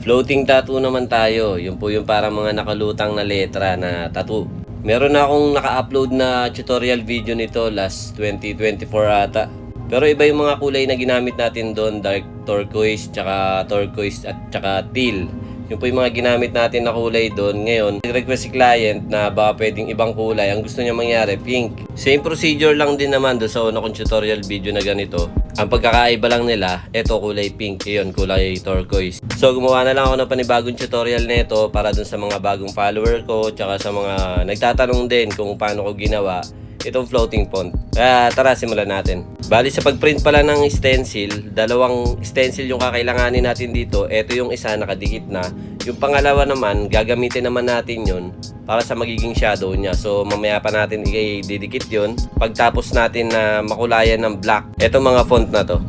Floating tattoo naman tayo. Yun po yung parang mga nakalutang na letra na tattoo. Meron na akong naka-upload na tutorial video nito last 2024 ata. Pero iba yung mga kulay na ginamit natin doon, dark turquoise, tsaka teal. Yung po yung mga ginamit natin na kulay doon. Ngayon, nag-request si client na baka pwedeng ibang kulay. Ang gusto niya mangyari, pink. Same procedure lang din naman doon sa una kong tutorial video na ganito. Ang pagkakaiba lang nila, eto kulay pink, yun kulay turquoise. So gumawa na lang ako ng panibagong tutorial nito para dun sa mga bagong follower ko, tsaka sa mga nagtatanong din kung paano ko ginawa itong floating font. Kaya tara, simulan natin. Bali sa pagprint pala ng stencil, dalawang stencil yung kakailanganin natin dito. Ito yung isa nakadikit na. Yung pangalawa naman, gagamitin naman natin yun para sa magiging shadow niya. So mamaya pa natin i-didikit yun pagtapos natin na makulayan ng black. Ito mga font na to.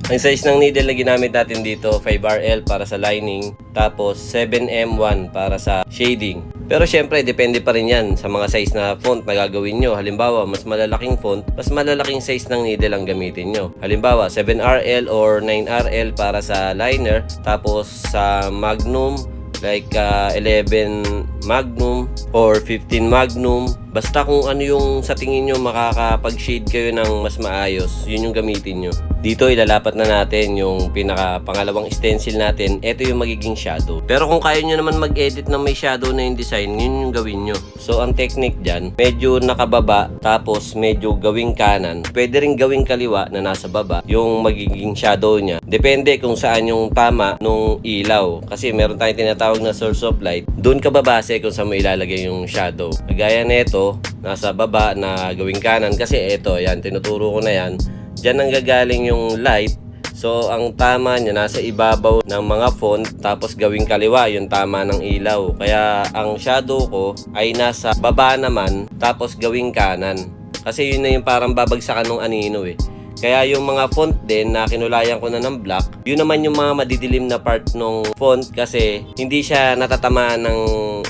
Ang size ng needle na ginamit natin dito, 5RL para sa lining, tapos 7M1 para sa shading. Pero syempre, depende pa rin yan sa mga size na font na gagawin nyo. Halimbawa, mas malalaking font, mas malalaking size ng needle ang gamitin nyo. Halimbawa, 7RL or 9RL para sa liner, tapos sa magnum, like 11 magnum or 15 magnum. Basta kung ano yung sa tingin nyo makakapag-shade kayo ng mas maayos, yun yung gamitin nyo. Dito ilalapat na natin yung pangalawang stencil natin. Ito yung magiging shadow. Pero kung kaya nyo naman mag-edit ng may shadow na yung design, yun yung gawin nyo. So ang technique dyan, medyo nakababa tapos medyo gawing kanan. Pwede rin gawing kaliwa na nasa baba yung magiging shadow nya. Depende kung saan yung tama nung ilaw. Kasi meron tayong tinatawag na source of light. Doon ka babase kung saan mo ilalagay yung shadow. Gaya nito, nasa baba na gawing kanan. Kasi ito, yan, tinuturo ko na yan. Diyan ang gagaling yung light. So ang tama niya nasa ibabaw ng mga font, tapos gawing kaliwa yung tama ng ilaw. Kaya ang shadow ko ay nasa baba naman, tapos gawing kanan. Kasi yun na yung parang babagsakan ng anino eh. Kaya yung mga font din na kinulayan ko na ng black, yun naman yung mga madidilim na part ng font kasi hindi siya natatamaan ng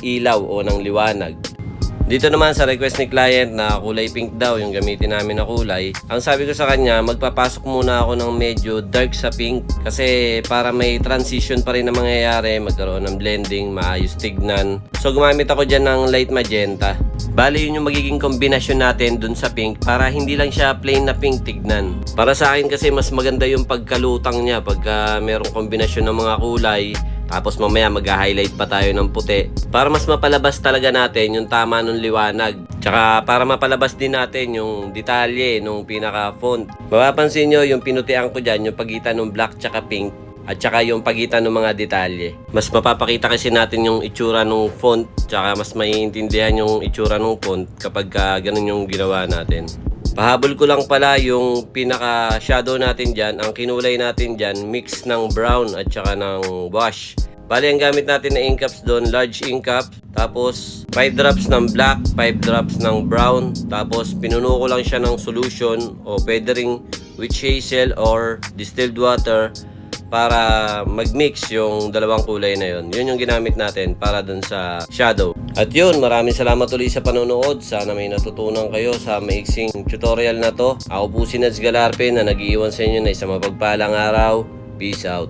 ilaw o ng liwanag. Dito naman sa request ni client na kulay pink daw yung gamitin namin na kulay. Ang sabi ko sa kanya, magpapasok muna ako ng medyo dark sa pink kasi para may transition pa rin na mangyayari, magkaroon ng blending, maayos tignan. So gumamit ako dyan ng light magenta. Bali yun yung magiging kombinasyon natin dun sa pink para hindi lang siya plain na pink tignan. Para sa akin kasi mas maganda yung pagkalutang niya pagka merong kombinasyon ng mga kulay. Tapos mamaya mag-highlight pa tayo ng puti para mas mapalabas talaga natin yung tama ng liwanag. Tsaka para mapalabas din natin yung detalye nung pinaka-font. Mapapansin nyo yung pinutian ko dyan, yung pagitan ng black tsaka pink at tsaka yung pagitan ng mga detalye. Mas mapapakita kasi natin yung itsura ng font tsaka mas maiintindihan yung itsura ng font kapag ganun yung ginawa natin. Pahabol ko lang pala yung pinaka shadow natin dyan. Ang kinulay natin dyan, mix ng brown at saka ng wash. Bali ang gamit natin na ink caps doon, large ink cap. Tapos 5 drops ng black, 5 drops ng brown. Tapos pinuno ko lang siya ng solution o pwede ring witch hazel or distilled water para mag-mix yung dalawang kulay na yun. Yun yung ginamit natin para dun sa shadow. At yun, maraming salamat ulit sa panonood. Sana may natutunan kayo sa maiksing tutorial na to. Ako po si Nads Galarpe na nag-iiwan sa inyo na isang mapagpalang araw. Peace out.